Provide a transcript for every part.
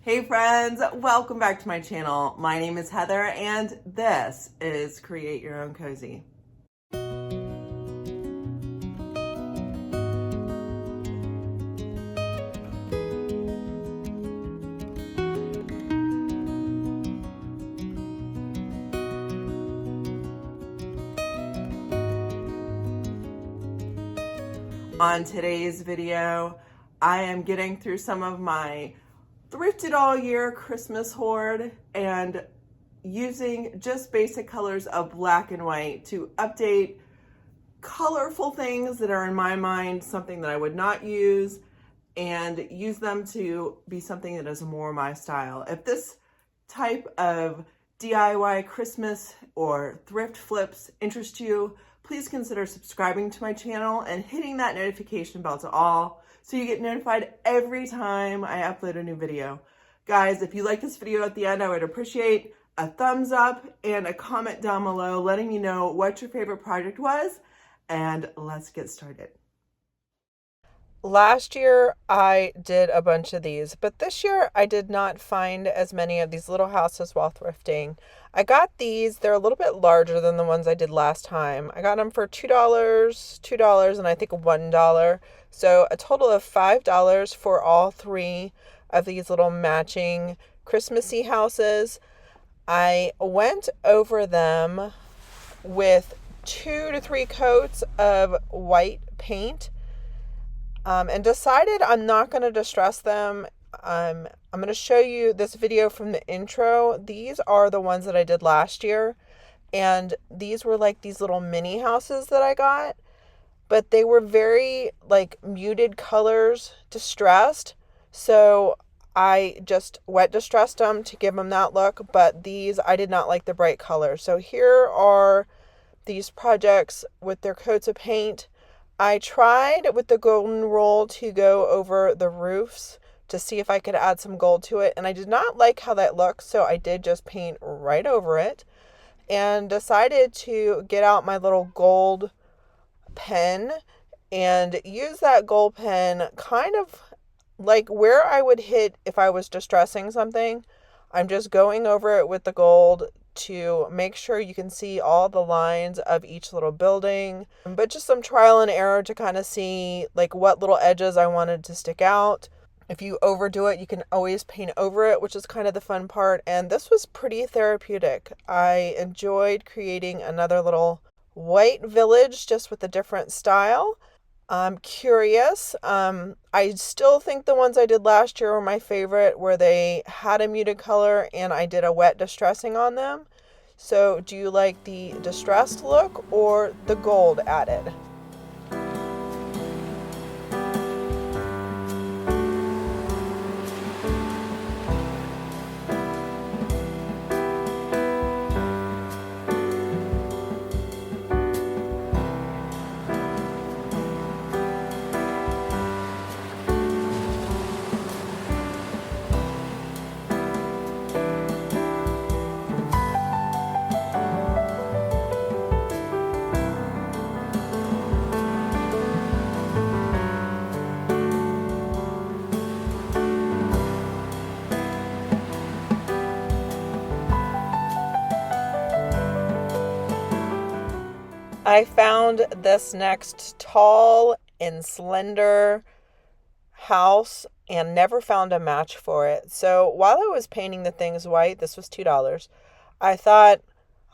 Hey friends, welcome back to my channel. My name is Heather and this is Create Your Own Cozy. On today's video, I am getting through some of my thrifted all year Christmas hoard and using just basic colors of black and white to update colorful things that are in my mind something that I would not use, and use them to be something that is more my style. If this type of DIY Christmas or thrift flips interest you, please consider subscribing to my channel and hitting that notification bell to all so you get notified every time I upload a new video. Guys, if you like this video at the end, I would appreciate a thumbs up and a comment down below letting me know what your favorite project was, and let's get started. Last year I did a bunch of these, but this year I did not find as many of these little houses while thrifting. I got these, they're a little bit larger than the ones I did last time. I got them for $2, and I think $1. So a total of $5 for all three of these little matching Christmassy houses. I went over them with 2 to 3 coats of white paint. And decided I'm not going to distress them. I'm going to show you this video from the intro. These are the ones that I did last year. And these were like these little mini houses that I got. But they were very like muted colors, distressed. So I just wet distressed them to give them that look. But these, I did not like the bright colors. So here are these projects with their coats of paint. I tried with the golden roll to go over the roofs to see if I could add some gold to it, and I did not like how that looked, so I did just paint right over it and decided to get out my little gold pen and use that gold pen kind of like where I would hit if I was distressing something. I'm just going over it with the gold to make sure you can see all the lines of each little building, but just some trial and error to kind of see like what little edges I wanted to stick out. If you overdo it, you can always paint over it, which is kind of the fun part. And this was pretty therapeutic. I enjoyed creating another little white village just with a different style. I'm curious. I still think the ones I did last year were my favorite, where they had a muted color and I did a wet distressing on them. So do you like the distressed look or the gold added? I found this next tall and slender house and never found a match for it. So while I was painting the things white, this was $2, I thought,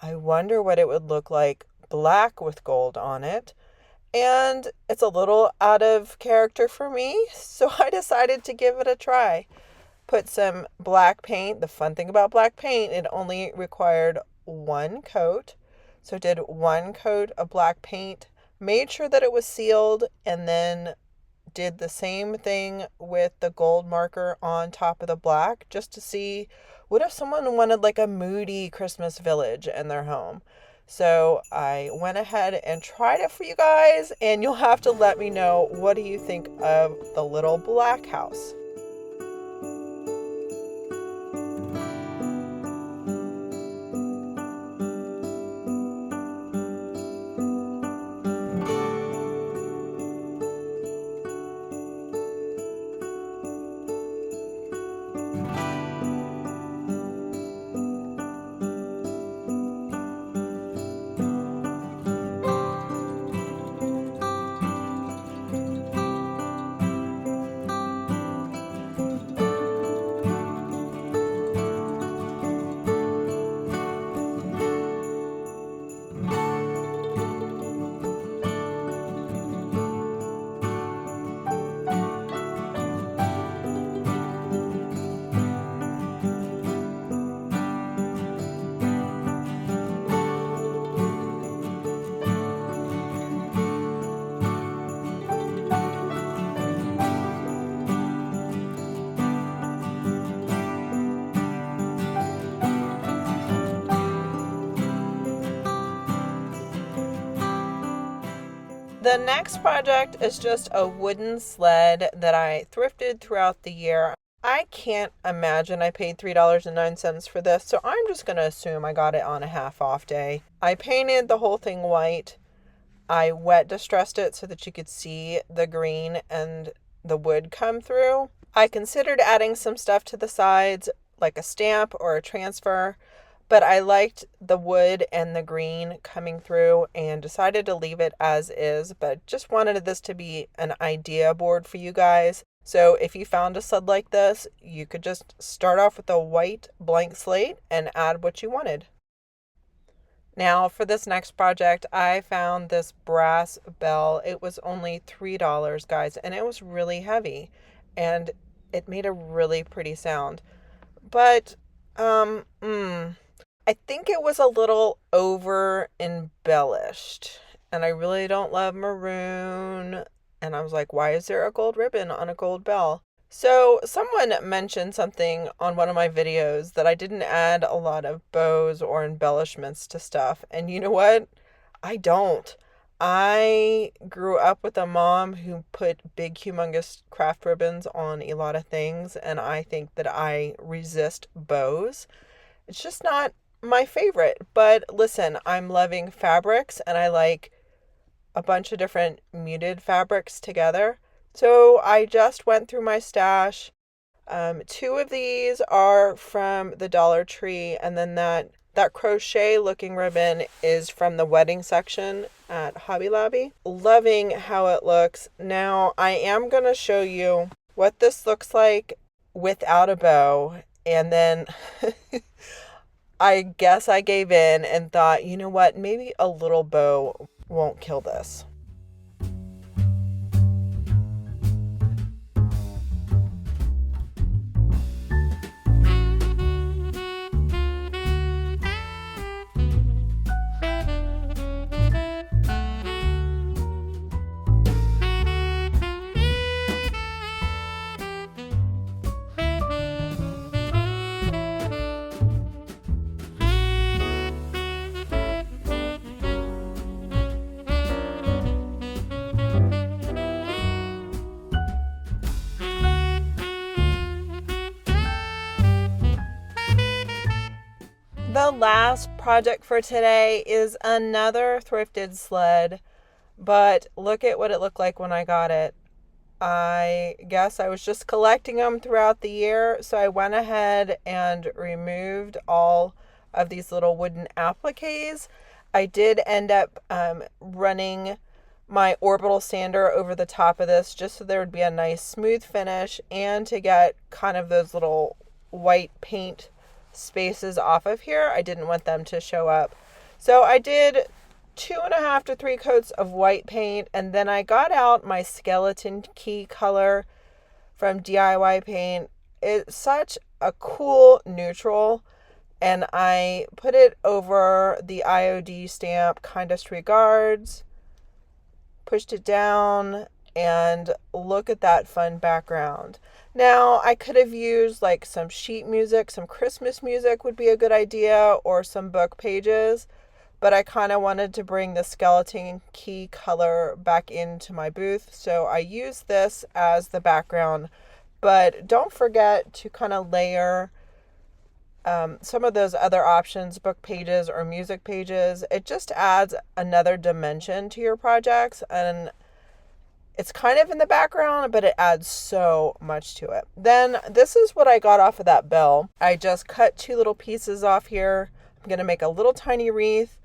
I wonder what it would look like black with gold on it. And it's a little out of character for me, so I decided to give it a try. Put some black paint. The fun thing about black paint, it only required 1 coat. So did 1 coat of black paint, made sure that it was sealed, and then did the same thing with the gold marker on top of the black, just to see what if someone wanted like a moody Christmas village in their home. So I went ahead and tried it for you guys, and you'll have to let me know, what do you think of the little black house? The next project is just a wooden sled that I thrifted throughout the year. I can't imagine I paid $3.09 for this, so I'm just going to assume I got it on a half off day. I painted the whole thing white. I wet distressed it so that you could see the green and the wood come through. I considered adding some stuff to the sides, like a stamp or a transfer, but I liked the wood and the green coming through and decided to leave it as is, but just wanted this to be an idea board for you guys. So if you found a sled like this, you could just start off with a white blank slate and add what you wanted. Now for this next project, I found this brass bell. It was only $3, guys, and it was really heavy and it made a really pretty sound. But I think it was a little over embellished, and I really don't love maroon. And I was like, why is there a gold ribbon on a gold bell? So someone mentioned something on one of my videos that I didn't add a lot of bows or embellishments to stuff. And you know what? I don't. I grew up with a mom who put big, humongous craft ribbons on a lot of things, and I think that I resist bows. It's just not my favorite. But listen, I'm loving fabrics, and I like a bunch of different muted fabrics together. So I just went through my stash. Two of these are from the Dollar Tree, and then that crochet looking ribbon is from the wedding section at Hobby Lobby. Loving how it looks. Now I am going to show you what this looks like without a bow, and then I guess I gave in and thought, you know what, maybe a little bow won't kill this. The last project for today is another thrifted sled, but look at what it looked like when I got it. I guess I was just collecting them throughout the year, so I went ahead and removed all of these little wooden appliques. I did end up running my orbital sander over the top of this just so there would be a nice smooth finish and to get kind of those little white paint spaces off of here. I didn't want them to show up. So I did 2.5 to 3 coats of white paint, and then I got out my skeleton key color from DIY Paint. It's such a cool neutral, and I put it over the IOD stamp, Kindest regards, pushed it down, and look at that fun background. Now, I could have used like some sheet music, some Christmas music would be a good idea, or some book pages, but I kind of wanted to bring the skeleton key color back into my booth, so I used this as the background. But don't forget to kind of layer some of those other options, book pages or music pages. It just adds another dimension to your projects, and it's kind of in the background, but it adds so much to it. Then this is what I got off of that bell. I just cut 2 little pieces off here. I'm going to make a little tiny wreath.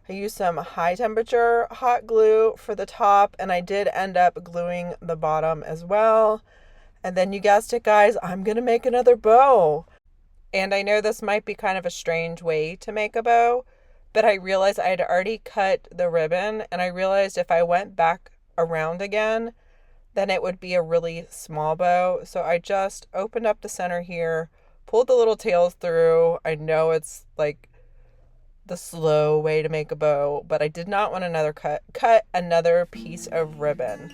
I used some high temperature hot glue for the top, and I did end up gluing the bottom as well. And then you guessed it, guys, I'm going to make another bow. And I know this might be kind of a strange way to make a bow, but I realized I had already cut the ribbon, and I realized if I went back around again, then it would be a really small bow. So I just opened up the center here, pulled the little tails through. I know it's like the slow way to make a bow, but I did not want another cut another piece of ribbon.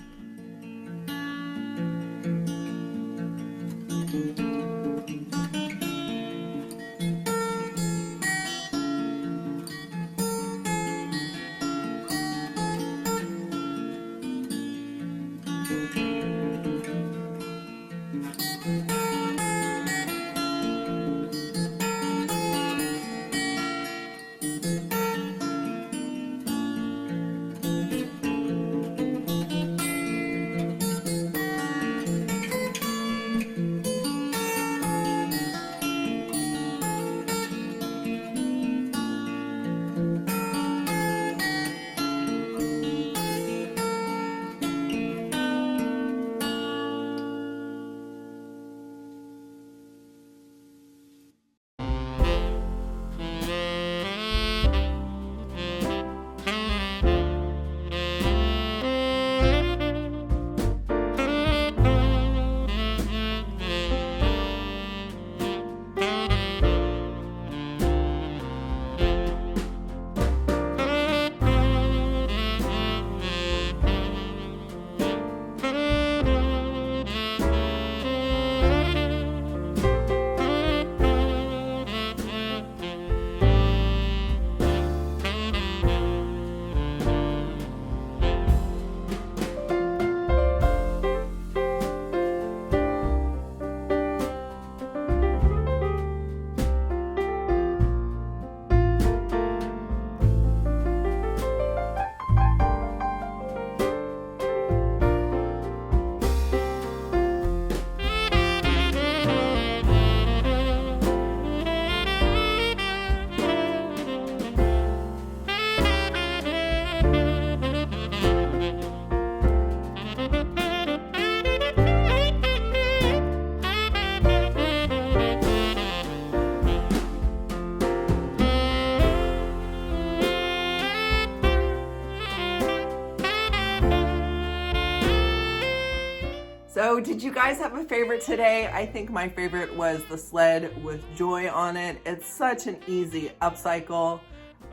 So did you guys have a favorite today? I think my favorite was the sled with joy on it. It's such an easy upcycle,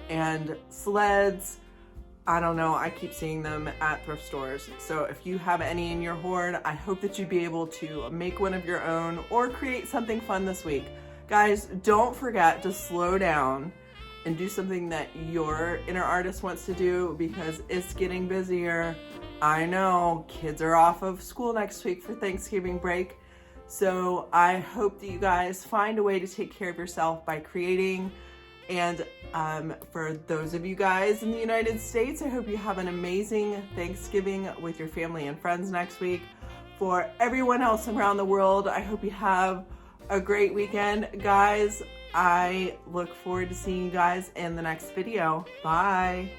and sleds, I don't know, I keep seeing them at thrift stores. So if you have any in your hoard, I hope that you'd be able to make one of your own or create something fun this week. Guys, don't forget to slow down and do something that your inner artist wants to do, because it's getting busier. I know kids are off of school next week for Thanksgiving break. So I hope that you guys find a way to take care of yourself by creating. And for those of you guys in the United States, I hope you have an amazing Thanksgiving with your family and friends next week. For everyone else around the world, I hope you have a great weekend. Guys, I look forward to seeing you guys in the next video. Bye.